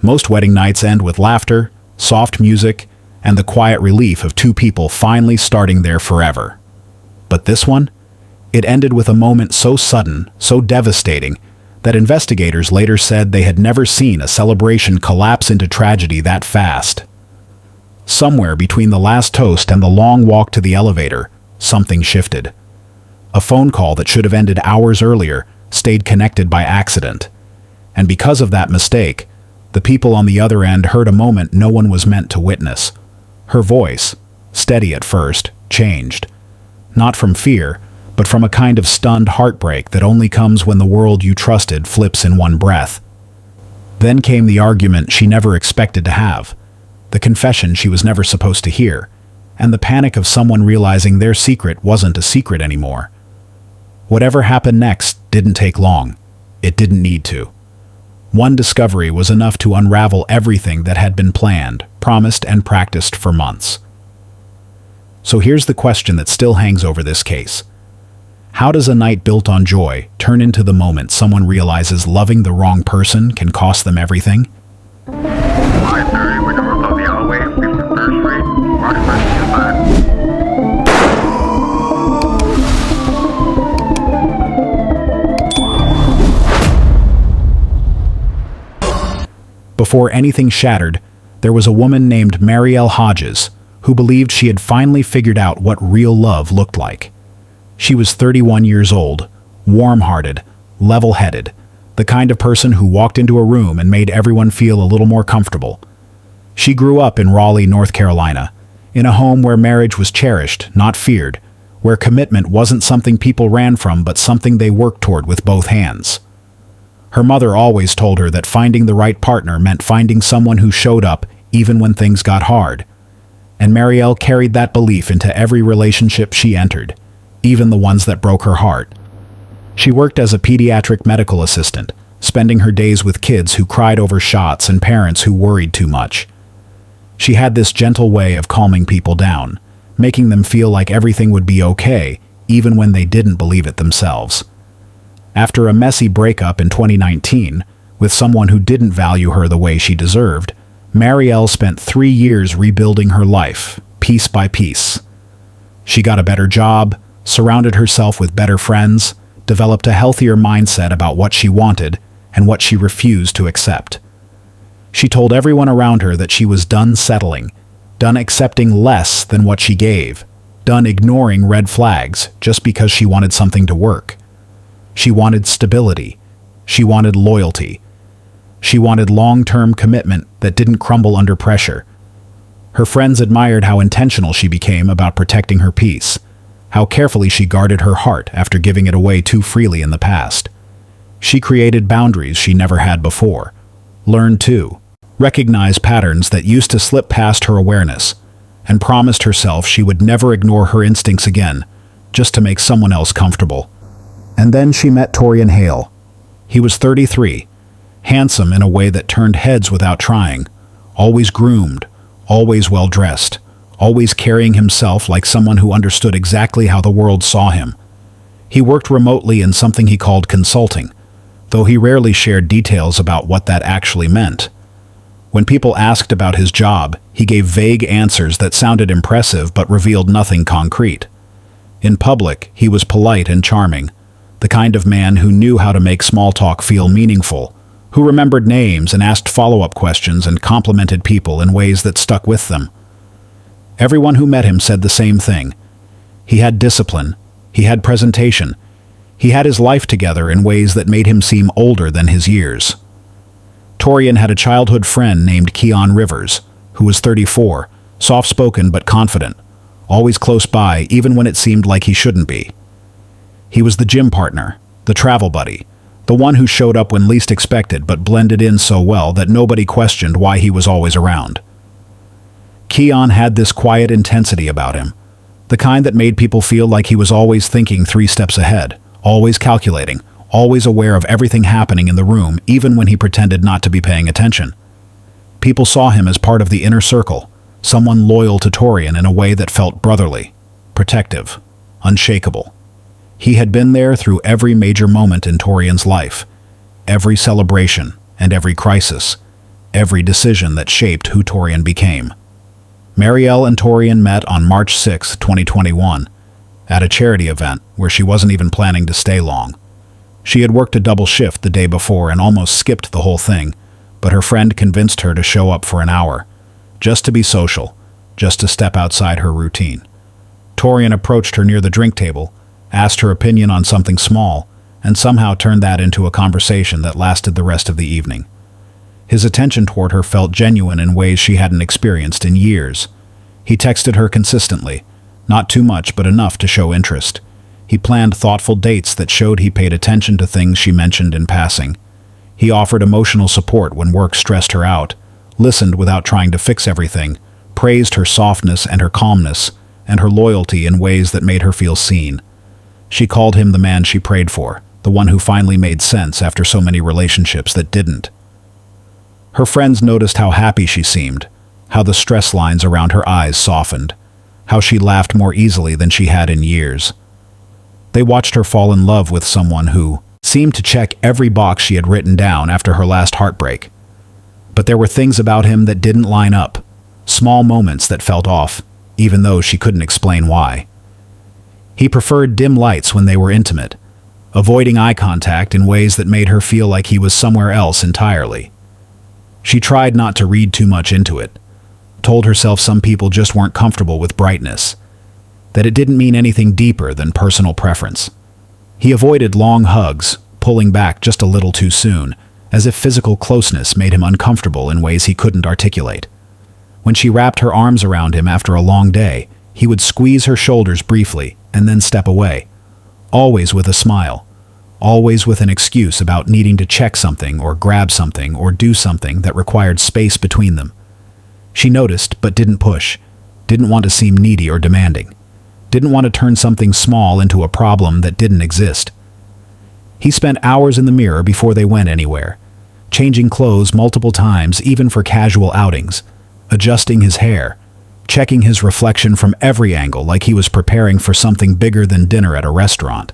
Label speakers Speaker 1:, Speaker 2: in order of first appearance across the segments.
Speaker 1: Most wedding nights end with laughter, soft music, and the quiet relief of two people finally starting there forever. But this one? It ended with a moment so sudden, so devastating, that investigators later said they had never seen a celebration collapse into tragedy that fast. Somewhere between the last toast and the long walk to the elevator, something shifted. A phone call that should have ended hours earlier stayed connected by accident. And because of that mistake, the people on the other end heard a moment no one was meant to witness. Her voice, steady at first, changed. Not from fear, but from a kind of stunned heartbreak that only comes when the world you trusted flips in one breath. Then came the argument she never expected to have, the confession she was never supposed to hear, and the panic of someone realizing their secret wasn't a secret anymore. Whatever happened next didn't take long. It didn't need to. One discovery was enough to unravel everything that had been planned, promised, and practiced for months. So here's the question that still hangs over this case. How does a night built on joy turn into the moment someone realizes loving the wrong person can cost them everything?
Speaker 2: 5:30, we're north of the alleyway, 53rd Street, Rockford,
Speaker 1: Before anything shattered, there was a woman named Marielle Hodges who believed she had finally figured out what real love looked like. She was 31 years old, warm-hearted, level-headed, the kind of person who walked into a room and made everyone feel a little more comfortable. She grew up in Raleigh, North Carolina, in a home where marriage was cherished, not feared, where commitment wasn't something people ran from but something they worked toward with both hands. Her mother always told her that finding the right partner meant finding someone who showed up even when things got hard. And Marielle carried that belief into every relationship she entered, even the ones that broke her heart. She worked as a pediatric medical assistant, spending her days with kids who cried over shots and parents who worried too much. She had this gentle way of calming people down, making them feel like everything would be okay, even when they didn't believe it themselves. After a messy breakup in 2019, with someone who didn't value her the way she deserved, Marielle spent 3 years rebuilding her life, piece by piece. She got a better job, surrounded herself with better friends, developed a healthier mindset about what she wanted and what she refused to accept. She told everyone around her that she was done settling, done accepting less than what she gave, done ignoring red flags just because she wanted something to work. She wanted stability. She wanted loyalty. She wanted long-term commitment that didn't crumble under pressure. Her friends admired how intentional she became about protecting her peace, how carefully she guarded her heart after giving it away too freely in the past. She created boundaries she never had before, learned to recognize patterns that used to slip past her awareness, and promised herself she would never ignore her instincts again, just to make someone else comfortable. And then she met Torian Hale. He was 33, handsome in a way that turned heads without trying, always groomed, always well-dressed, always carrying himself like someone who understood exactly how the world saw him. He worked remotely in something he called consulting, though he rarely shared details about what that actually meant. When people asked about his job, he gave vague answers that sounded impressive but revealed nothing concrete. In public, he was polite and charming, the kind of man who knew how to make small talk feel meaningful, who remembered names and asked follow-up questions and complimented people in ways that stuck with them. Everyone who met him said the same thing. He had discipline, he had presentation, he had his life together in ways that made him seem older than his years. Torian had a childhood friend named Keon Rivers, who was 34, soft-spoken but confident, always close by even when it seemed like he shouldn't be. He was the gym partner, the travel buddy, the one who showed up when least expected but blended in so well that nobody questioned why he was always around. Keon had this quiet intensity about him, the kind that made people feel like he was always thinking 3 steps ahead, always calculating, always aware of everything happening in the room even when he pretended not to be paying attention. People saw him as part of the inner circle, someone loyal to Torian in a way that felt brotherly, protective, unshakable. He had been there through every major moment in Torian's life, every celebration and every crisis, every decision that shaped who Torian became. Marielle and Torian met on March 6, 2021, at a charity event where she wasn't even planning to stay long. She had worked a double shift the day before and almost skipped the whole thing, but her friend convinced her to show up for an hour, just to be social, just to step outside her routine. Torian approached her near the drink table, asked her opinion on something small, and somehow turned that into a conversation that lasted the rest of the evening. His attention toward her felt genuine in ways she hadn't experienced in years. He texted her consistently, not too much but enough to show interest. He planned thoughtful dates that showed he paid attention to things she mentioned in passing. He offered emotional support when work stressed her out, listened without trying to fix everything, praised her softness and her calmness, and her loyalty in ways that made her feel seen. She called him the man she prayed for, the one who finally made sense after so many relationships that didn't. Her friends noticed how happy she seemed, how the stress lines around her eyes softened, how she laughed more easily than she had in years. They watched her fall in love with someone who seemed to check every box she had written down after her last heartbreak. But there were things about him that didn't line up, small moments that felt off, even though she couldn't explain why. He preferred dim lights when they were intimate, avoiding eye contact in ways that made her feel like he was somewhere else entirely. She tried not to read too much into it, told herself some people just weren't comfortable with brightness, that it didn't mean anything deeper than personal preference. He avoided long hugs, pulling back just a little too soon, as if physical closeness made him uncomfortable in ways he couldn't articulate. When she wrapped her arms around him after a long day, he would squeeze her shoulders briefly and then step away, always with a smile, always with an excuse about needing to check something or grab something or do something that required space between them. She noticed but didn't push, didn't want to seem needy or demanding, didn't want to turn something small into a problem that didn't exist. He spent hours in the mirror before they went anywhere, changing clothes multiple times even for casual outings, adjusting his hair, checking his reflection from every angle like he was preparing for something bigger than dinner at a restaurant.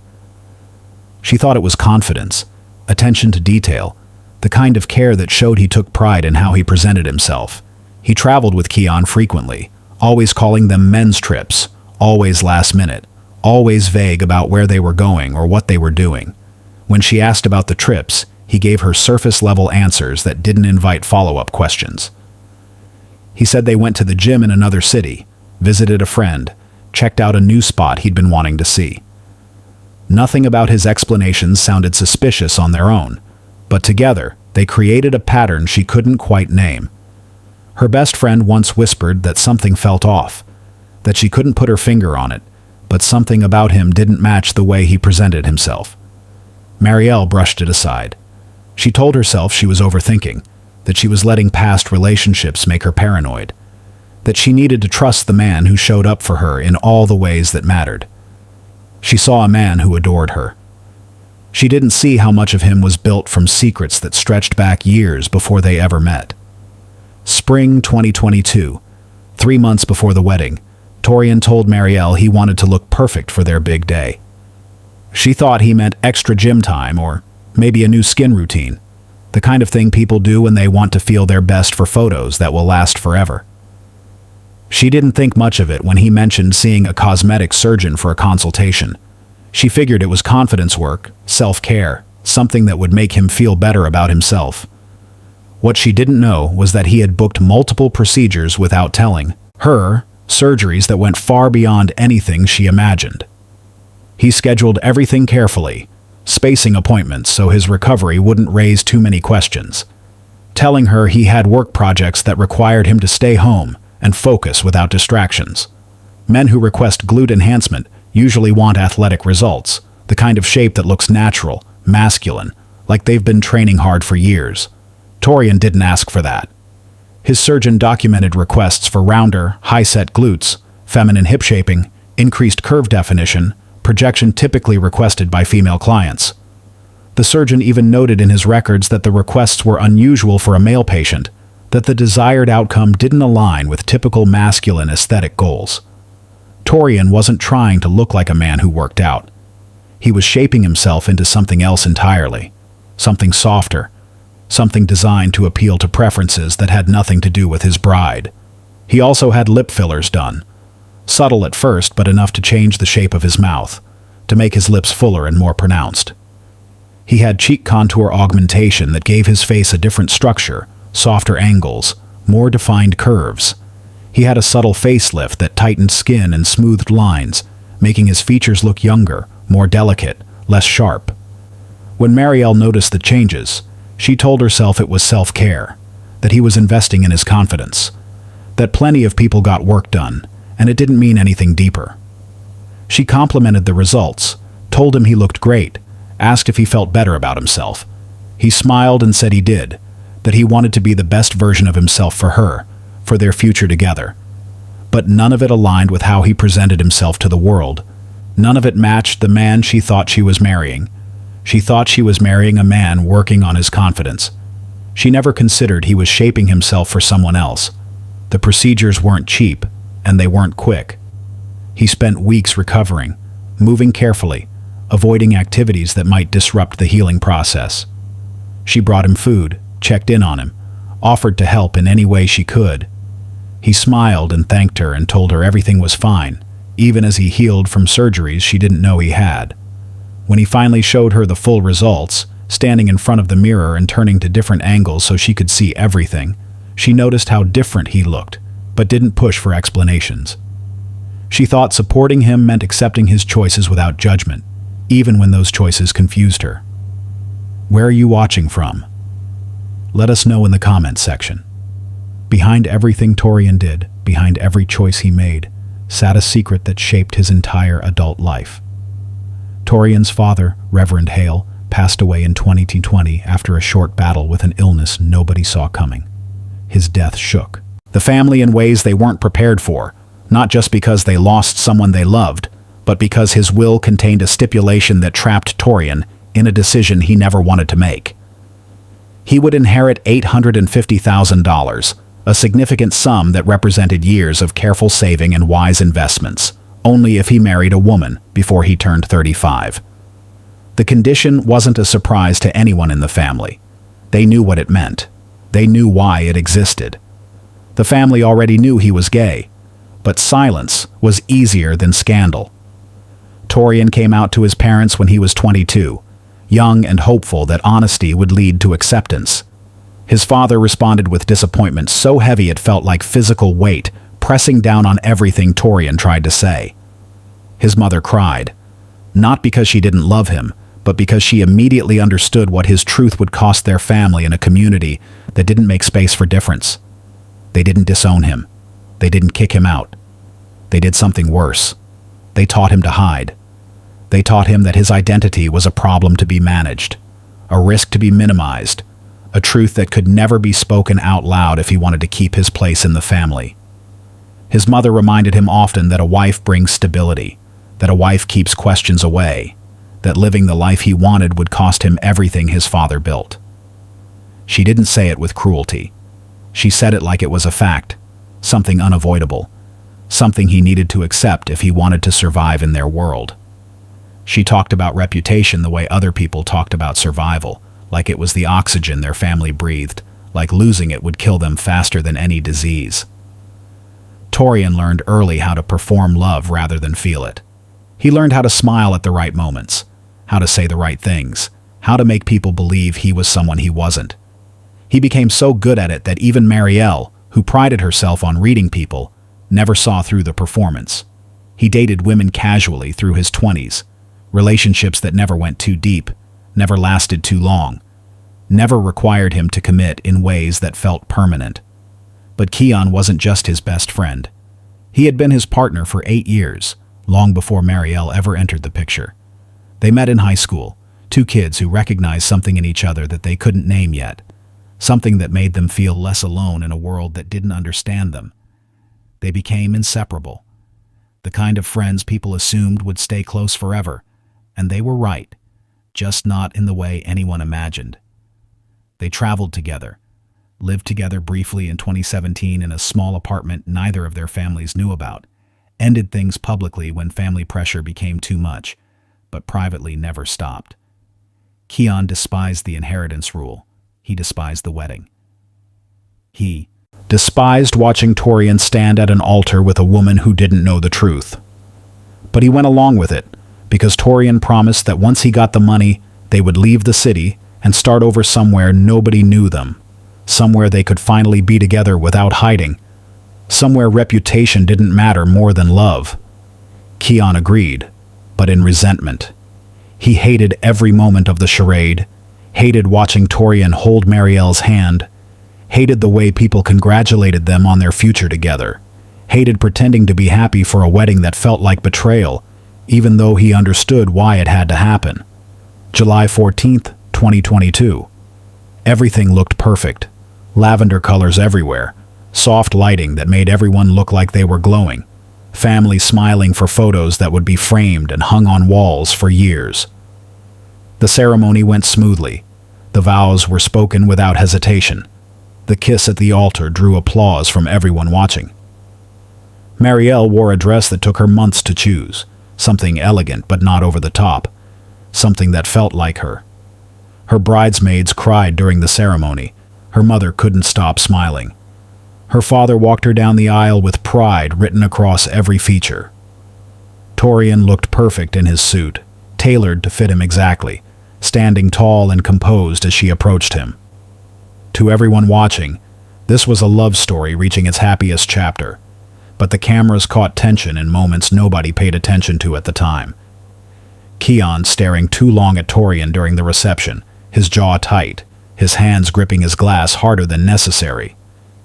Speaker 1: She thought it was confidence, attention to detail, the kind of care that showed he took pride in how he presented himself. He traveled with Keon frequently, always calling them men's trips, always last minute, always vague about where they were going or what they were doing. When she asked about the trips, he gave her surface-level answers that didn't invite follow-up questions. He said they went to the gym in another city, visited a friend, checked out a new spot he'd been wanting to see. Nothing about his explanations sounded suspicious on their own, but together they created a pattern she couldn't quite name. Her best friend once whispered that something felt off, that she couldn't put her finger on it, but something about him didn't match the way he presented himself. Marielle brushed it aside. She told herself she was overthinking, that she was letting past relationships make her paranoid, that she needed to trust the man who showed up for her in all the ways that mattered. She saw a man who adored her. She didn't see how much of him was built from secrets that stretched back years before they ever met. Spring 2022, 3 months before the wedding, Torian told Marielle he wanted to look perfect for their big day. She thought he meant extra gym time or maybe a new skin routine, the kind of thing people do when they want to feel their best for photos that will last forever. She didn't think much of it when he mentioned seeing a cosmetic surgeon for a consultation. She figured it was confidence work, self-care, something that would make him feel better about himself. What she didn't know was that he had booked multiple procedures without telling her, surgeries that went far beyond anything she imagined. He scheduled everything carefully, spacing appointments so his recovery wouldn't raise too many questions, telling her he had work projects that required him to stay home and focus without distractions. Men who request glute enhancement usually want athletic results, the kind of shape that looks natural, masculine, like they've been training hard for years. Torian didn't ask for that. His surgeon documented requests for rounder, high-set glutes, feminine hip shaping, increased curve definition, projection typically requested by female clients. The surgeon even noted in his records that the requests were unusual for a male patient, that the desired outcome didn't align with typical masculine aesthetic goals. Torian wasn't trying to look like a man who worked out. He was shaping himself into something else entirely, something softer, something designed to appeal to preferences that had nothing to do with his bride. He also had lip fillers done. Subtle at first, but enough to change the shape of his mouth, to make his lips fuller and more pronounced. He had cheek contour augmentation that gave his face a different structure, softer angles, more defined curves. He had a subtle facelift that tightened skin and smoothed lines, making his features look younger, more delicate, less sharp. When Marielle noticed the changes, she told herself it was self-care, that he was investing in his confidence, that plenty of people got work done, and it didn't mean anything deeper. She complimented the results, told him he looked great, asked if he felt better about himself. He smiled and said he did, that he wanted to be the best version of himself for her, for their future together. But none of it aligned with how he presented himself to the world. None of it matched the man she thought she was marrying. She thought she was marrying a man working on his confidence. She never considered he was shaping himself for someone else. The procedures weren't cheap, and they weren't quick. He spent weeks recovering, moving carefully, avoiding activities that might disrupt the healing process. She brought him food, checked in on him, offered to help in any way she could. He smiled and thanked her and told her everything was fine, even as he healed from surgeries she didn't know he had. When he finally showed her the full results, standing in front of the mirror and turning to different angles so she could see everything, she noticed how different he looked, but didn't push for explanations. She thought supporting him meant accepting his choices without judgment, even when those choices confused her. Where are you watching from? Let us know in the comments section. Behind everything Torian did, behind every choice he made, sat a secret that shaped his entire adult life. Torian's father, Reverend Hale, passed away in 2020 after a short battle with an illness nobody saw coming. His death shook the family in ways they weren't prepared for, not just because they lost someone they loved, but because his will contained a stipulation that trapped Torian in a decision he never wanted to make. He would inherit $850,000, a significant sum that represented years of careful saving and wise investments, only if he married a woman before he turned 35. The condition wasn't a surprise to anyone in the family. They knew what it meant. They knew why it existed. The family already knew he was gay, but silence was easier than scandal. Torian came out to his parents when he was 22, young and hopeful that honesty would lead to acceptance. His father responded with disappointment so heavy it felt like physical weight pressing down on everything Torian tried to say. His mother cried, not because she didn't love him, but because she immediately understood what his truth would cost their family and a community that didn't make space for difference. They didn't disown him. They didn't kick him out. They did something worse. They taught him to hide. They taught him that his identity was a problem to be managed, a risk to be minimized, a truth that could never be spoken out loud if he wanted to keep his place in the family. His mother reminded him often that a wife brings stability, that a wife keeps questions away, that living the life he wanted would cost him everything his father built. She didn't say it with cruelty. She said it like it was a fact, something unavoidable, something he needed to accept if he wanted to survive in their world. She talked about reputation the way other people talked about survival, like it was the oxygen their family breathed, like losing it would kill them faster than any disease. Torian learned early how to perform love rather than feel it. He learned how to smile at the right moments, how to say the right things, how to make people believe he was someone he wasn't. He became so good at it that even Marielle, who prided herself on reading people, never saw through the performance. He dated women casually through his 20s, relationships that never went too deep, never lasted too long, never required him to commit in ways that felt permanent. But Keon wasn't just his best friend. He had been his partner for 8 years, long before Marielle ever entered the picture. They met in high school, two kids who recognized something in each other that they couldn't name yet, something that made them feel less alone in a world that didn't understand them. They became inseparable, the kind of friends people assumed would stay close forever, and they were right, just not in the way anyone imagined. They traveled together, lived together briefly in 2017 in a small apartment neither of their families knew about, ended things publicly when family pressure became too much, but privately never stopped. Keon despised the inheritance rule, He despised the wedding. He despised watching Torian stand at an altar with a woman who didn't know the truth. But he went along with it, because Torian promised that once he got the money, they would leave the city and start over somewhere nobody knew them, somewhere they could finally be together without hiding, somewhere reputation didn't matter more than love. Keon agreed, but in resentment. He hated every moment of the charade, hated watching Torian hold Marielle's hand, hated the way people congratulated them on their future together, hated pretending to be happy for a wedding that felt like betrayal, even though he understood why it had to happen. July 14th, 2022. Everything looked perfect. Lavender colors everywhere, soft lighting that made everyone look like they were glowing, family smiling for photos that would be framed and hung on walls for years. The ceremony went smoothly. The vows were spoken without hesitation. The kiss at the altar drew applause from everyone watching. Marielle wore a dress that took her months to choose, something elegant but not over the top, something that felt like her. Her bridesmaids cried during the ceremony. Her mother couldn't stop smiling. Her father walked her down the aisle with pride written across every feature. Torian looked perfect in his suit, tailored to fit him exactly, standing tall and composed as she approached him. To everyone watching, this was a love story reaching its happiest chapter, but the cameras caught tension in moments nobody paid attention to at the time. Keon staring too long at Torian during the reception, his jaw tight, his hands gripping his glass harder than necessary.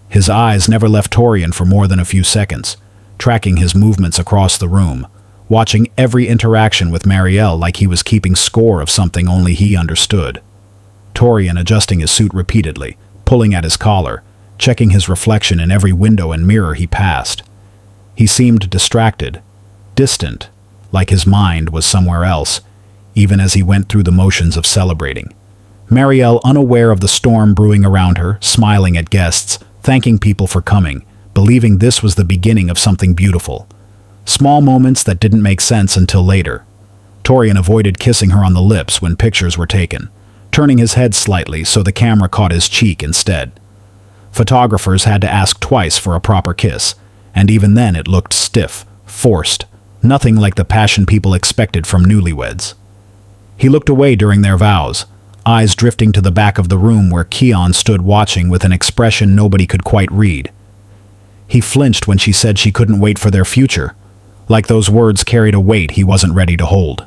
Speaker 1: His eyes never left Torian for more than a few seconds, tracking his movements across the room, watching every interaction with Marielle like he was keeping score of something only he understood. Torian adjusting his suit repeatedly, pulling at his collar, checking his reflection in every window and mirror he passed. He seemed distracted, distant, like his mind was somewhere else, even as he went through the motions of celebrating. Marielle, unaware of the storm brewing around her, smiling at guests, thanking people for coming, believing this was the beginning of something beautiful. Small moments that didn't make sense until later. Torian avoided kissing her on the lips when pictures were taken, turning his head slightly so the camera caught his cheek instead. Photographers had to ask twice for a proper kiss, and even then it looked stiff, forced, nothing like the passion people expected from newlyweds. He looked away during their vows, eyes drifting to the back of the room where Keon stood watching with an expression nobody could quite read. He flinched when she said she couldn't wait for their future, like those words carried a weight he wasn't ready to hold.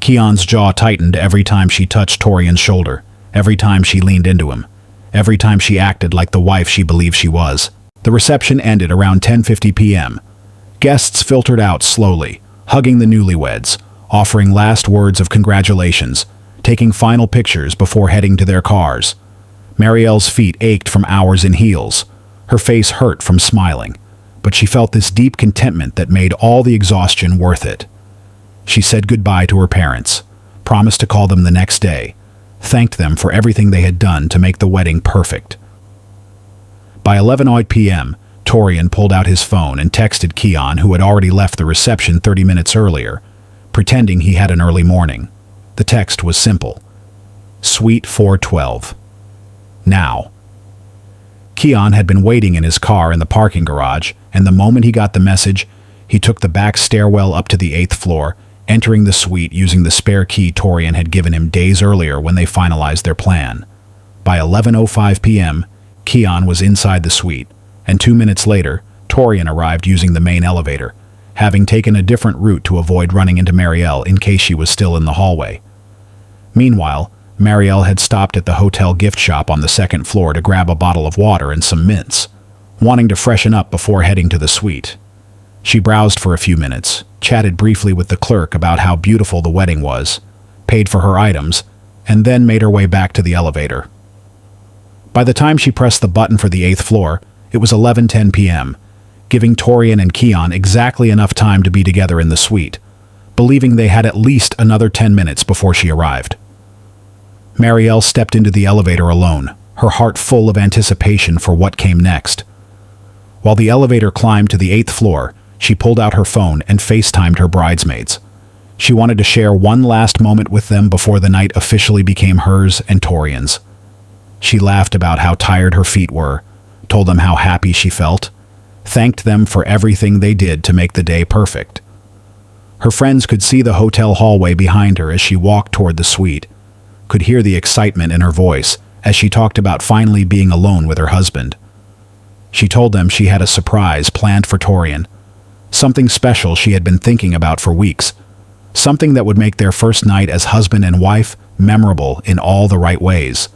Speaker 1: Keon's jaw tightened every time she touched Torian's shoulder, every time she leaned into him, every time she acted like the wife she believed she was. The reception ended around 10:50 p.m. Guests filtered out slowly, hugging the newlyweds, offering last words of congratulations, taking final pictures before heading to their cars. Marielle's feet ached from hours in heels. Her face hurt from smiling, but she felt this deep contentment that made all the exhaustion worth it. She said goodbye to her parents, promised to call them the next day, thanked them for everything they had done to make the wedding perfect. By 11:00 p.m., Torian pulled out his phone and texted Keon, who had already left the reception 30 minutes earlier, pretending he had an early morning. The text was simple. Suite 412. Now. Keon had been waiting in his car in the parking garage, and the moment he got the message, he took the back stairwell up to the 8th floor, entering the suite using the spare key Torian had given him days earlier when they finalized their plan. By 11:05 p.m., Keon was inside the suite, and 2 minutes later, Torian arrived using the main elevator, having taken a different route to avoid running into Marielle in case she was still in the hallway. Meanwhile, Marielle had stopped at the hotel gift shop on the 2nd floor to grab a bottle of water and some mints, wanting to freshen up before heading to the suite. She browsed for a few minutes, chatted briefly with the clerk about how beautiful the wedding was, paid for her items, and then made her way back to the elevator. By the time she pressed the button for the 8th floor, it was 11:10 p.m., giving Torian and Keon exactly enough time to be together in the suite, believing they had at least another 10 minutes before she arrived. Marielle stepped into the elevator alone, her heart full of anticipation for what came next. While the elevator climbed to the 8th floor, she pulled out her phone and FaceTimed her bridesmaids. She wanted to share one last moment with them before the night officially became hers and Torian's. She laughed about how tired her feet were, told them how happy she felt, thanked them for everything they did to make the day perfect. Her friends could see the hotel hallway behind her as she walked toward the suite, could hear the excitement in her voice as she talked about finally being alone with her husband. She told them she had a surprise planned for Torian, something special she had been thinking about for weeks, something that would make their first night as husband and wife memorable in all the right ways.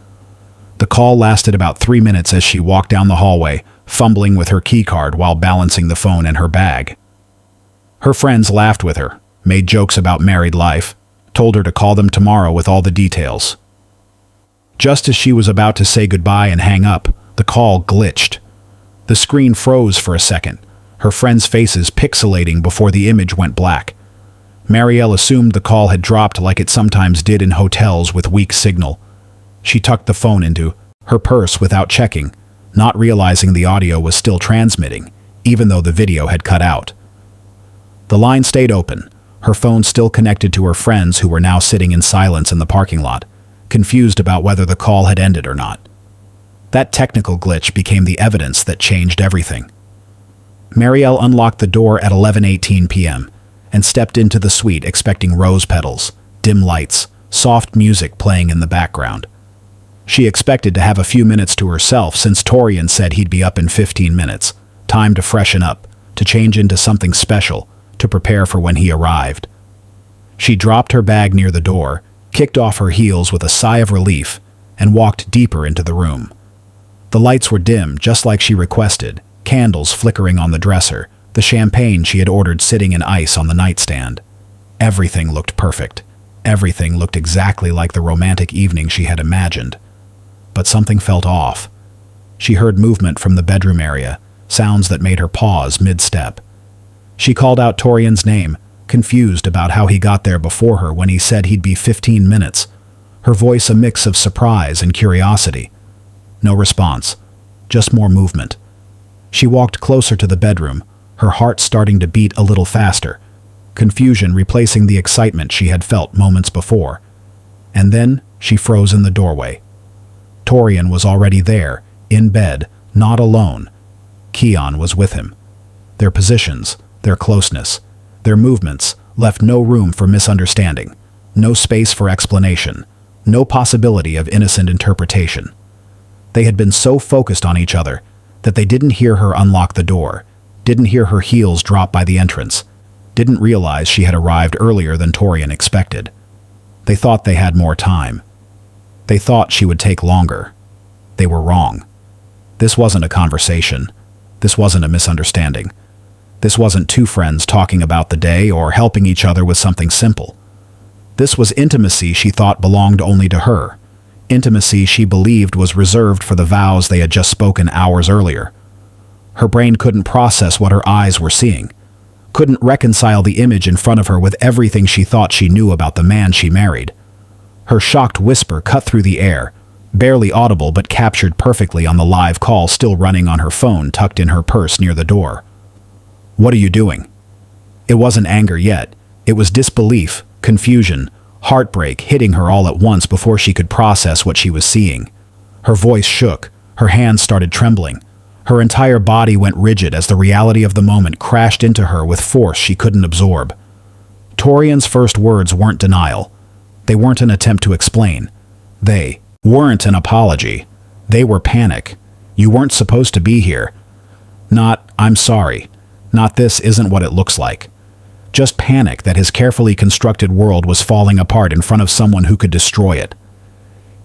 Speaker 1: The call lasted about 3 minutes as she walked down the hallway, fumbling with her keycard while balancing the phone in her bag. Her friends laughed with her, made jokes about married life, told her to call them tomorrow with all the details. Just as she was about to say goodbye and hang up, the call glitched. The screen froze for a second, her friends' faces pixelating before the image went black. Marielle assumed the call had dropped like it sometimes did in hotels with weak signal. She tucked the phone into her purse without checking, not realizing the audio was still transmitting, even though the video had cut out. The line stayed open, her phone still connected to her friends who were now sitting in silence in the parking lot, confused about whether the call had ended or not. That technical glitch became the evidence that changed everything. Marielle unlocked the door at 11:18 p.m. and stepped into the suite expecting rose petals, dim lights, soft music playing in the background. She expected to have a few minutes to herself since Torian said he'd be up in 15 minutes, time to freshen up, to change into something special, to prepare for when he arrived. She dropped her bag near the door, kicked off her heels with a sigh of relief, and walked deeper into the room. The lights were dim, just like she requested, candles flickering on the dresser, the champagne she had ordered sitting in ice on the nightstand. Everything looked perfect. Everything looked exactly like the romantic evening she had imagined. But something felt off. She heard movement from the bedroom area, sounds that made her pause mid-step. She called out Torian's name, confused about how he got there before her when he said he'd be 15 minutes, her voice a mix of surprise and curiosity. No response, just more movement. She walked closer to the bedroom, her heart starting to beat a little faster, confusion replacing the excitement she had felt moments before. And then she froze in the doorway. Torian was already there, in bed, not alone. Keon was with him. Their positions, their closeness, their movements left no room for misunderstanding, no space for explanation, no possibility of innocent interpretation. They had been so focused on each other that they didn't hear her unlock the door, didn't hear her heels drop by the entrance, didn't realize she had arrived earlier than Torian expected. They thought they had more time. They thought she would take longer. They were wrong. This wasn't a conversation. This wasn't a misunderstanding. This wasn't two friends talking about the day or helping each other with something simple. This was intimacy she thought belonged only to her. Intimacy she believed was reserved for the vows they had just spoken hours earlier. Her brain couldn't process what her eyes were seeing, couldn't reconcile the image in front of her with everything she thought she knew about the man she married. Her shocked whisper cut through the air, barely audible but captured perfectly on the live call still running on her phone tucked in her purse near the door. "What are you doing?" It wasn't anger yet. It was disbelief, confusion, heartbreak hitting her all at once before she could process what she was seeing. Her voice shook, her hands started trembling. Her entire body went rigid as the reality of the moment crashed into her with force she couldn't absorb. Torian's first words weren't denial. They weren't an attempt to explain. They weren't an apology. They were panic. "You weren't supposed to be here." Not, "I'm sorry." Not, "This isn't what it looks like." Just panic that his carefully constructed world was falling apart in front of someone who could destroy it.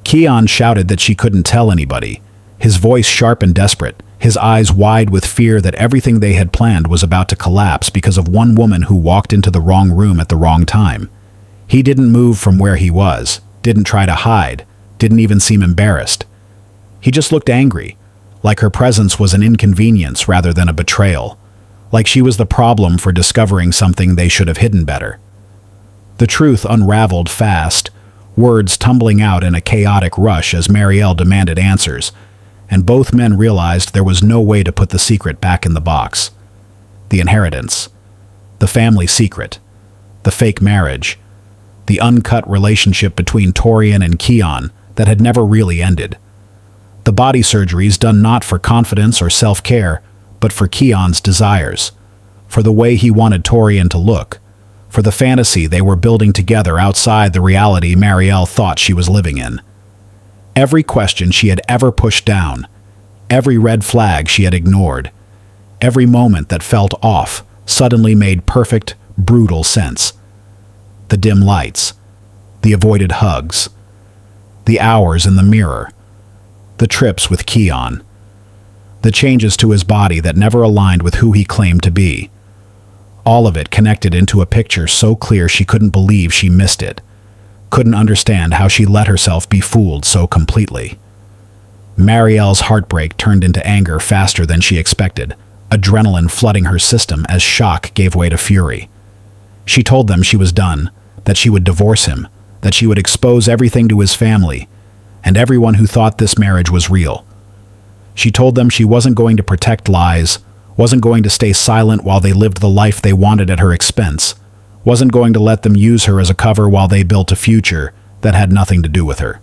Speaker 1: Keon shouted that she couldn't tell anybody, his voice sharp and desperate, his eyes wide with fear that everything they had planned was about to collapse because of one woman who walked into the wrong room at the wrong time. He didn't move from where he was, didn't try to hide, didn't even seem embarrassed. He just looked angry, like her presence was an inconvenience rather than a betrayal, like she was the problem for discovering something they should have hidden better. The truth unraveled fast, words tumbling out in a chaotic rush as Marielle demanded answers, and both men realized there was no way to put the secret back in the box. The inheritance, the family secret, the fake marriage, the uncut relationship between Torian and Keon that had never really ended. The body surgeries done not for confidence or self-care, but for Keon's desires, for the way he wanted Torian to look, for the fantasy they were building together outside the reality Marielle thought she was living in. Every question she had ever pushed down, every red flag she had ignored, every moment that felt off suddenly made perfect, brutal sense. The dim lights, the avoided hugs, the hours in the mirror, the trips with Keon, the changes to his body that never aligned with who he claimed to be. All of it connected into a picture so clear she couldn't believe she missed it, couldn't understand how she let herself be fooled so completely. Marielle's heartbreak turned into anger faster than she expected, adrenaline flooding her system as shock gave way to fury. She told them she was done, that she would divorce him, that she would expose everything to his family, and everyone who thought this marriage was real. She told them she wasn't going to protect lies, wasn't going to stay silent while they lived the life they wanted at her expense, wasn't going to let them use her as a cover while they built a future that had nothing to do with her.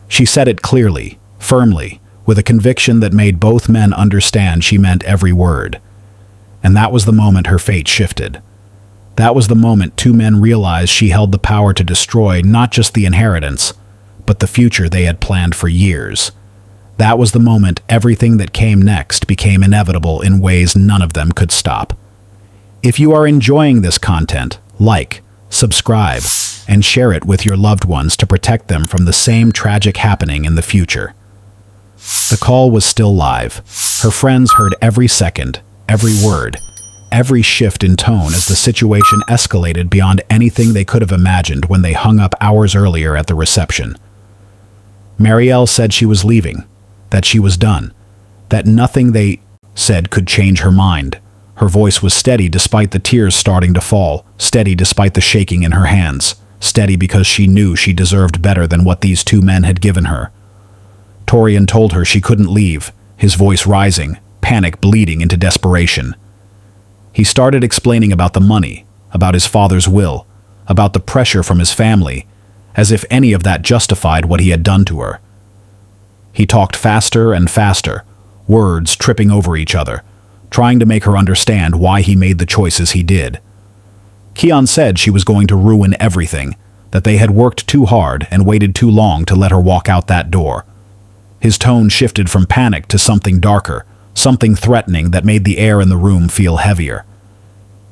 Speaker 1: She said it clearly, firmly, with a conviction that made both men understand she meant every word. And that was the moment her fate shifted. That was the moment two men realized she held the power to destroy not just the inheritance, but the future they had planned for years. That was the moment everything that came next became inevitable in ways none of them could stop. If you are enjoying this content, like, subscribe, and share it with your loved ones to protect them from the same tragic happening in the future. The call was still live. Her friends heard every second, every word, every shift in tone as the situation escalated beyond anything they could have imagined when they hung up hours earlier at the reception. Marielle said she was leaving, that she was done, that nothing they said could change her mind. Her voice was steady despite the tears starting to fall, steady despite the shaking in her hands, steady because she knew she deserved better than what these two men had given her. Torian told her she couldn't leave, his voice rising, panic bleeding into desperation. He started explaining about the money, about his father's will, about the pressure from his family, as if any of that justified what he had done to her. He talked faster and faster, words tripping over each other, trying to make her understand why he made the choices he did. Keon said she was going to ruin everything, that they had worked too hard and waited too long to let her walk out that door. His tone shifted from panic to something darker, something threatening that made the air in the room feel heavier.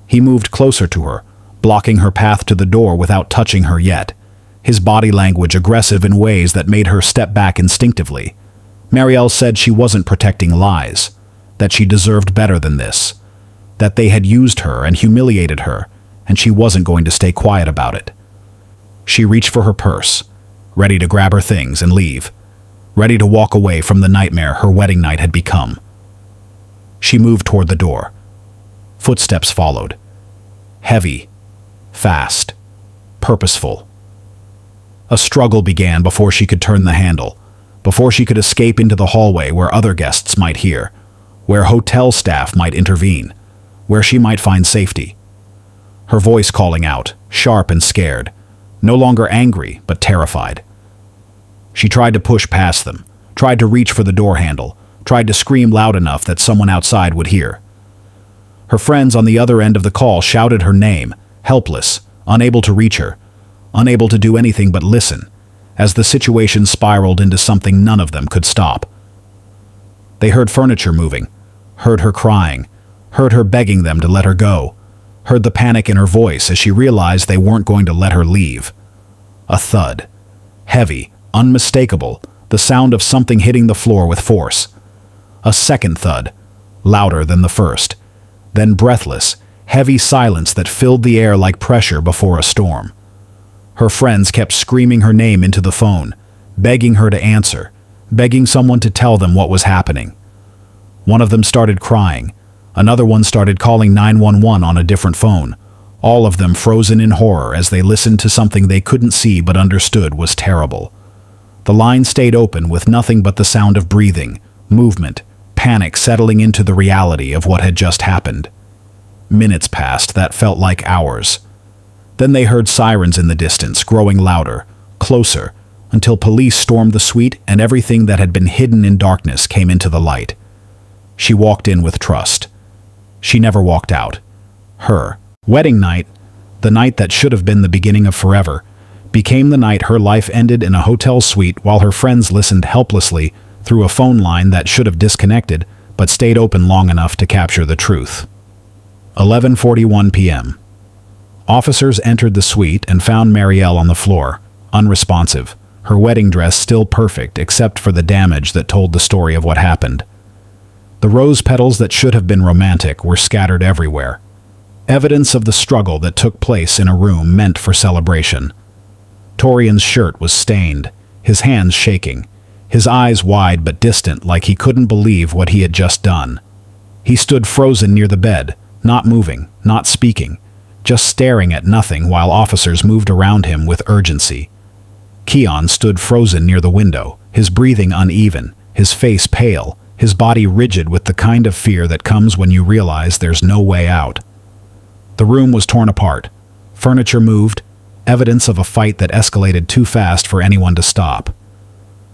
Speaker 1: He moved closer to her, blocking her path to the door without touching her yet, his body language aggressive in ways that made her step back instinctively. Marielle said she wasn't protecting lies, that she deserved better than this, that they had used her and humiliated her, and she wasn't going to stay quiet about it. She reached for her purse, ready to grab her things and leave, ready to walk away from the nightmare her wedding night had become. She moved toward the door. Footsteps followed. Heavy, fast, purposeful. A struggle began before she could turn the handle, before she could escape into the hallway where other guests might hear, where hotel staff might intervene, where she might find safety. Her voice calling out, sharp and scared, no longer angry but terrified. She tried to push past them, tried to reach for the door handle, tried to scream loud enough that someone outside would hear. Her friends on the other end of the call shouted her name, helpless, unable to reach her, unable to do anything but listen, as the situation spiraled into something none of them could stop. They heard furniture moving, heard her crying, heard her begging them to let her go, heard the panic in her voice as she realized they weren't going to let her leave. A thud. Heavy, unmistakable, the sound of something hitting the floor with force. A second thud, louder than the first. Then breathless, heavy silence that filled the air like pressure before a storm. Her friends kept screaming her name into the phone, begging her to answer, begging someone to tell them what was happening. One of them started crying. Another one started calling 911 on a different phone, all of them frozen in horror as they listened to something they couldn't see but understood was terrible. The line stayed open with nothing but the sound of breathing, movement, panic settling into the reality of what had just happened. Minutes passed that felt like hours. Then they heard sirens in the distance, growing louder, closer, until police stormed the suite and everything that had been hidden in darkness came into the light. She walked in with trust. She never walked out. Her wedding night, the night that should have been the beginning of forever, became the night her life ended in a hotel suite while her friends listened helplessly through a phone line that should have disconnected but stayed open long enough to capture the truth. 11:41 p.m. Officers entered the suite and found Marielle on the floor, unresponsive, her wedding dress still perfect except for the damage that told the story of what happened. The rose petals that should have been romantic were scattered everywhere, evidence of the struggle that took place in a room meant for celebration. Torian's shirt was stained, his hands shaking, his eyes wide but distant like he couldn't believe what he had just done. He stood frozen near the bed, not moving, not speaking, just staring at nothing while officers moved around him with urgency. Keon stood frozen near the window, his breathing uneven, his face pale, his body rigid with the kind of fear that comes when you realize there's no way out. The room was torn apart, furniture moved, evidence of a fight that escalated too fast for anyone to stop.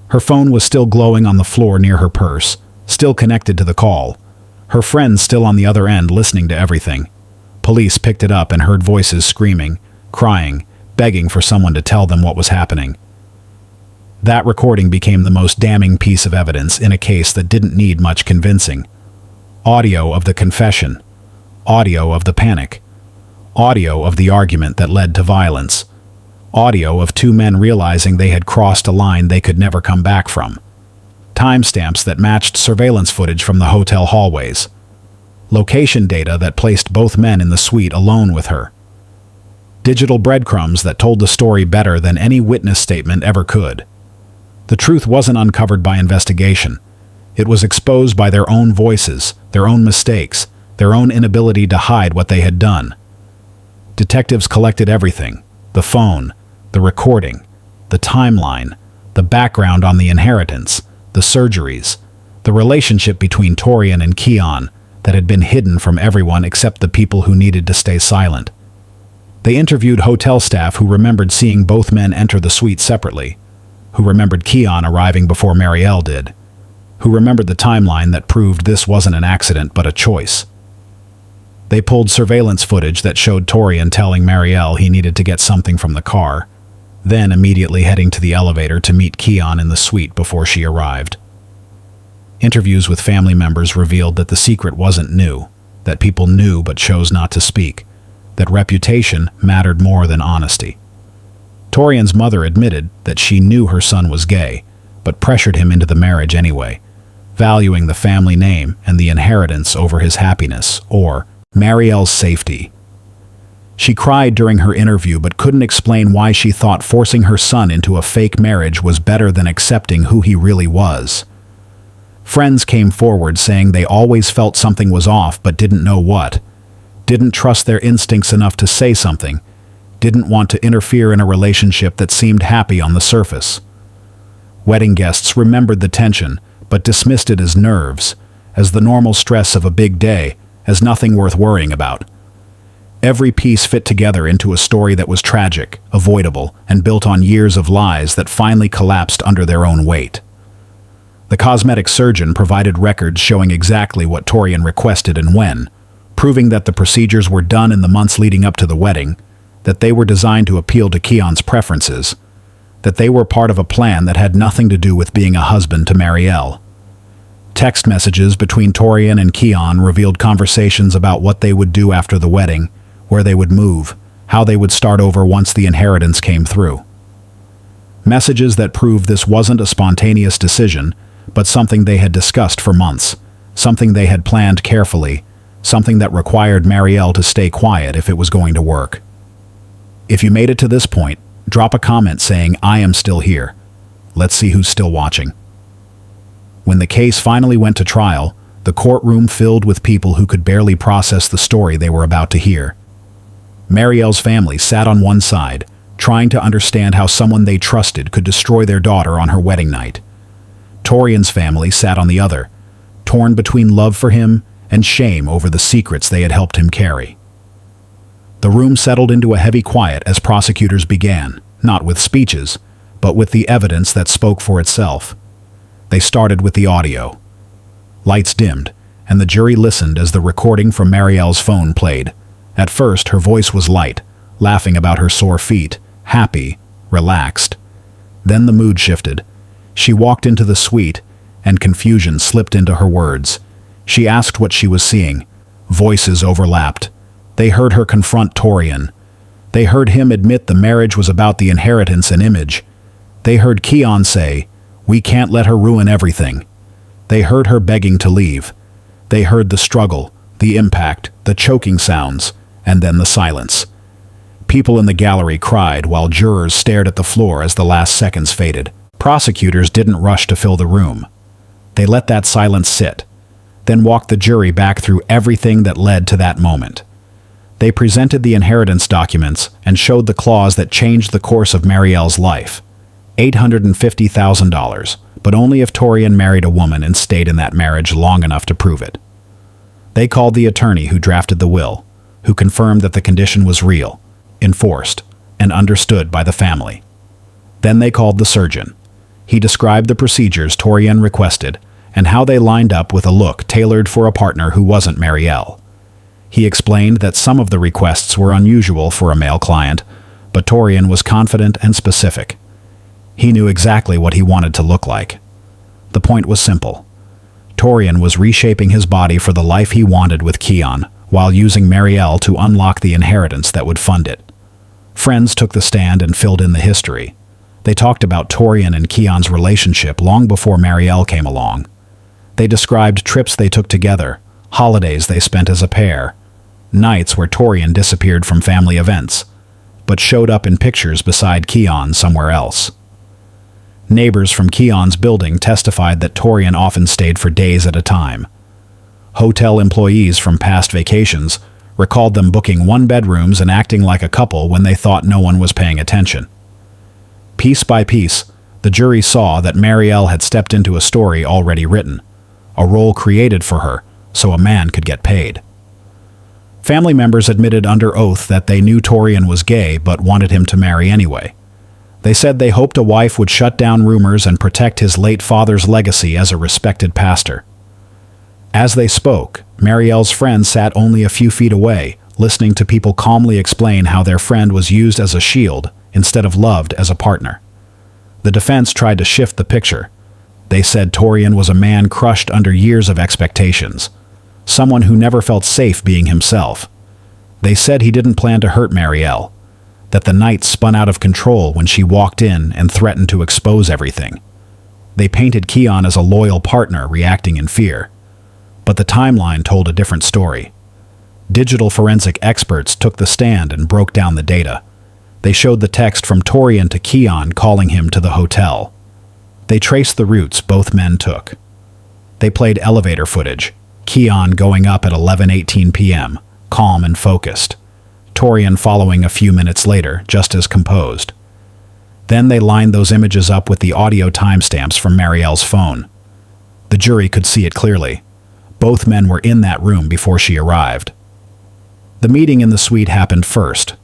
Speaker 1: Her phone was still glowing on the floor near her purse, still connected to the call. Her friends still on the other end listening to everything. Police picked it up and heard voices screaming, crying, begging for someone to tell them what was happening. That recording became the most damning piece of evidence in a case that didn't need much convincing. Audio of the confession. Audio of the panic. Audio of the argument that led to violence. Audio of two men realizing they had crossed a line they could never come back from. Timestamps that matched surveillance footage from the hotel hallways. Location data that placed both men in the suite alone with her. Digital breadcrumbs that told the story better than any witness statement ever could. The truth wasn't uncovered by investigation. It was exposed by their own voices, their own mistakes, their own inability to hide what they had done. Detectives collected everything: the phone, the recording, the timeline, the background on the inheritance, the surgeries, the relationship between Torian and Keon that had been hidden from everyone except the people who needed to stay silent. They interviewed hotel staff who remembered seeing both men enter the suite separately, who remembered Keon arriving before Marielle did, who remembered the timeline that proved this wasn't an accident but a choice. They pulled surveillance footage that showed Torian telling Marielle he needed to get something from the car, then immediately heading to the elevator to meet Keon in the suite before she arrived. Interviews with family members revealed that the secret wasn't new, that people knew but chose not to speak, that reputation mattered more than honesty. Torian's mother admitted that she knew her son was gay, but pressured him into the marriage anyway, valuing the family name and the inheritance over his happiness, or Marielle's safety. She cried during her interview but couldn't explain why she thought forcing her son into a fake marriage was better than accepting who he really was. Friends came forward saying they always felt something was off but didn't know what, didn't trust their instincts enough to say something, didn't want to interfere in a relationship that seemed happy on the surface. Wedding guests remembered the tension but dismissed it as nerves, as the normal stress of a big day, as nothing worth worrying about. Every piece fit together into a story that was tragic, avoidable, and built on years of lies that finally collapsed under their own weight. The cosmetic surgeon provided records showing exactly what Torian requested and when, proving that the procedures were done in the months leading up to the wedding, that they were designed to appeal to Keon's preferences, that they were part of a plan that had nothing to do with being a husband to Marielle. Text messages between Torian and Keon revealed conversations about what they would do after the wedding, where they would move, how they would start over once the inheritance came through. Messages that proved this wasn't a spontaneous decision, but something they had discussed for months, something they had planned carefully, something that required Marielle to stay quiet if it was going to work. If you made it to this point, drop a comment saying, "I am still here." Let's see who's still watching. When the case finally went to trial, the courtroom filled with people who could barely process the story they were about to hear. Marielle's family sat on one side, trying to understand how someone they trusted could destroy their daughter on her wedding night. Torian's family sat on the other, torn between love for him and shame over the secrets they had helped him carry. The room settled into a heavy quiet as prosecutors began, not with speeches, but with the evidence that spoke for itself. They started with the audio. Lights dimmed, and the jury listened as the recording from Marielle's phone played. At first, her voice was light, laughing about her sore feet, happy, relaxed. Then the mood shifted. She walked into the suite, and confusion slipped into her words. She asked what she was seeing. Voices overlapped. They heard her confront Torian. They heard him admit the marriage was about the inheritance and image. They heard Keon say, "We can't let her ruin everything." They heard her begging to leave. They heard the struggle, the impact, the choking sounds, and then the silence. People in the gallery cried while jurors stared at the floor as the last seconds faded. Prosecutors didn't rush to fill the room. They let that silence sit, then walked the jury back through everything that led to that moment. They presented the inheritance documents and showed the clause that changed the course of Marielle's life. $850,000, but only if Torian married a woman and stayed in that marriage long enough to prove it. They called the attorney who drafted the will, who confirmed that the condition was real, enforced, and understood by the family. Then they called the surgeon. He described the procedures Torian requested and how they lined up with a look tailored for a partner who wasn't Marielle. He explained that some of the requests were unusual for a male client, but Torian was confident and specific. He knew exactly what he wanted to look like. The point was simple. Torian was reshaping his body for the life he wanted with Keon, while using Marielle to unlock the inheritance that would fund it. Friends took the stand and filled in the history. They talked about Torian and Keon's relationship long before Marielle came along. They described trips they took together, holidays they spent as a pair, nights where Torian disappeared from family events, but showed up in pictures beside Keon somewhere else. Neighbors from Keon's building testified that Torian often stayed for days at a time. Hotel employees from past vacations recalled them booking one-bedrooms and acting like a couple when they thought no one was paying attention. Piece by piece, the jury saw that Marielle had stepped into a story already written, a role created for her so a man could get paid. Family members admitted under oath that they knew Torian was gay but wanted him to marry anyway. They said they hoped a wife would shut down rumors and protect his late father's legacy as a respected pastor. As they spoke, Marielle's friend sat only a few feet away, listening to people calmly explain how their friend was used as a shield instead of loved as a partner. The defense tried to shift the picture. They said Torian was a man crushed under years of expectations, someone who never felt safe being himself. They said he didn't plan to hurt Marielle, that the night spun out of control when she walked in and threatened to expose everything. They painted Keon as a loyal partner reacting in fear. But the timeline told a different story. Digital forensic experts took the stand and broke down the data. They showed the text from Torian to Keon calling him to the hotel. They traced the routes both men took. They played elevator footage, Keon going up at 11:18 p.m., calm and focused. Torian following a few minutes later, just as composed. Then they lined those images up with the audio timestamps from Marielle's phone. The jury could see it clearly. Both men were in that room before she arrived. The meeting in the suite happened first.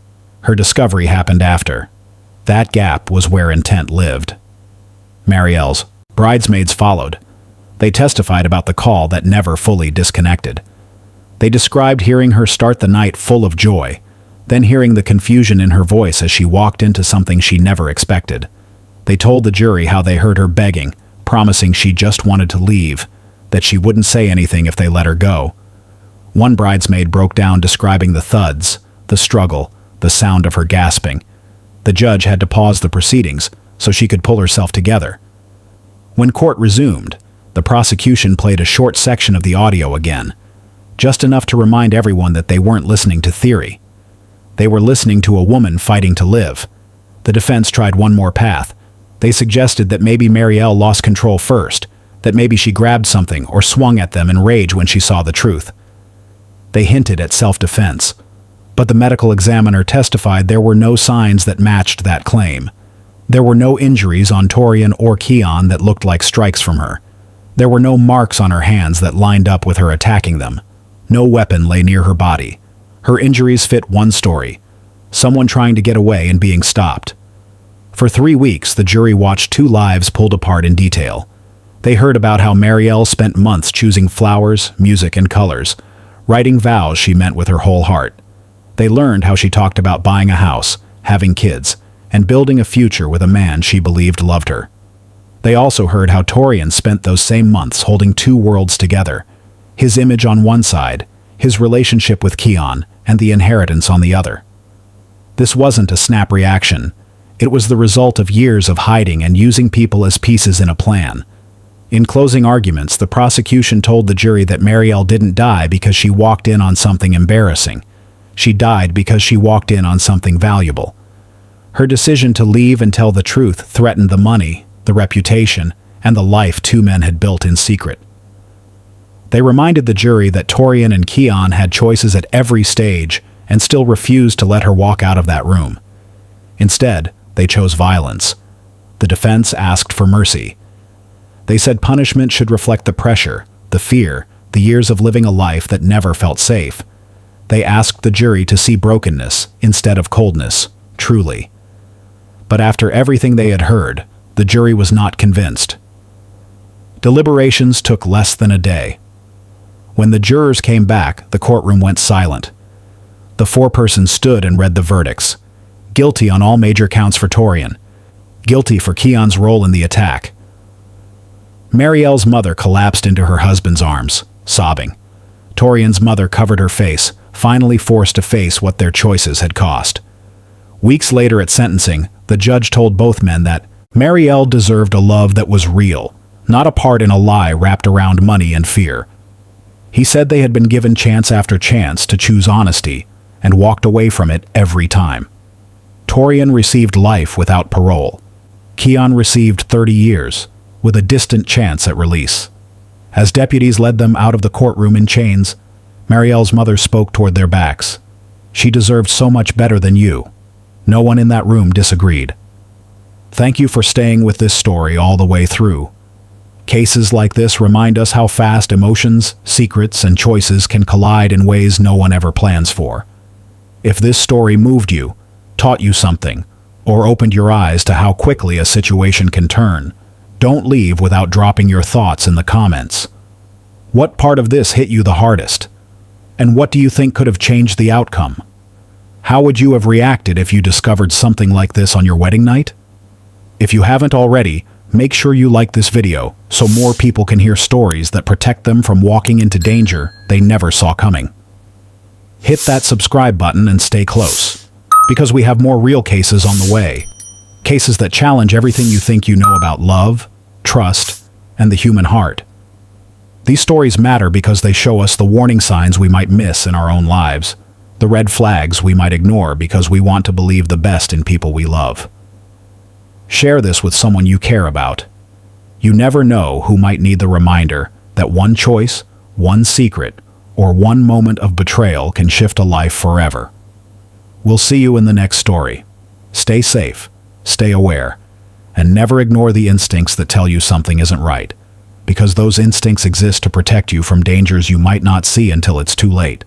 Speaker 1: Her discovery happened after. That gap was where intent lived. Marielle's bridesmaids followed. They testified about the call that never fully disconnected. They described hearing her start the night full of joy, then hearing the confusion in her voice as she walked into something she never expected. They told the jury how they heard her begging, promising she just wanted to leave, that she wouldn't say anything if they let her go. One bridesmaid broke down describing the thuds, the struggle, the sound of her gasping. The judge had to pause the proceedings so she could pull herself together. When court resumed, the prosecution played a short section of the audio again, just enough to remind everyone that they weren't listening to theory. They were listening to a woman fighting to live. The defense tried one more path. They suggested that maybe Marielle lost control first, that maybe she grabbed something or swung at them in rage when she saw the truth. They hinted at self-defense, but the medical examiner testified there were no signs that matched that claim. There were no injuries on Torian or Keon that looked like strikes from her. There were no marks on her hands that lined up with her attacking them. No weapon lay near her body. Her injuries fit one story: someone trying to get away and being stopped. For 3 weeks, the jury watched 2 lives pulled apart in detail. They heard about how Marielle spent months choosing flowers, music, and colors, writing vows she meant with her whole heart. They learned how she talked about buying a house, having kids, and building a future with a man she believed loved her. They also heard how Torian spent those same months holding 2 worlds together, his image on one side, his relationship with Keon, and the inheritance on the other. This wasn't a snap reaction. It was the result of years of hiding and using people as pieces in a plan. In closing arguments, the prosecution told the jury that Marielle didn't die because she walked in on something embarrassing. She died because she walked in on something valuable. Her decision to leave and tell the truth threatened the money, the reputation, and the life 2 men had built in secret. They reminded the jury that Torian and Keon had choices at every stage and still refused to let her walk out of that room. Instead, they chose violence. The defense asked for mercy. They said punishment should reflect the pressure, the fear, the years of living a life that never felt safe. They asked the jury to see brokenness instead of coldness, truly. But after everything they had heard, the jury was not convinced. Deliberations took less than a day. When the jurors came back, the courtroom went silent. The 4-person stood and read the verdicts. Guilty on all major counts for Torian. Guilty for Keon's role in the attack. Marielle's mother collapsed into her husband's arms, sobbing. Torian's mother covered her face, finally forced to face what their choices had cost. Weeks later at sentencing, the judge told both men that Marielle deserved a love that was real, not a part in a lie wrapped around money and fear. He said they had been given chance after chance to choose honesty, and walked away from it every time. Torian received life without parole. Keon received 30 years, with a distant chance at release. As deputies led them out of the courtroom in chains, Marielle's mother spoke toward their backs. She deserved so much better than you. No one in that room disagreed. Thank you for staying with this story all the way through. Cases like this remind us how fast emotions, secrets, and choices can collide in ways no one ever plans for. If this story moved you, taught you something, or opened your eyes to how quickly a situation can turn, don't leave without dropping your thoughts in the comments. What part of this hit you the hardest? And what do you think could have changed the outcome? How would you have reacted if you discovered something like this on your wedding night? If you haven't already, make sure you like this video so more people can hear stories that protect them from walking into danger they never saw coming. Hit that subscribe button and stay close, because we have more real cases on the way. Cases that challenge everything you think you know about love, trust, and the human heart. These stories matter because they show us the warning signs we might miss in our own lives, the red flags we might ignore because we want to believe the best in people we love. Share this with someone you care about. You never know who might need the reminder that one choice, one secret, or one moment of betrayal can shift a life forever. We'll see you in the next story. Stay safe, stay aware, and never ignore the instincts that tell you something isn't right, because those instincts exist to protect you from dangers you might not see until it's too late.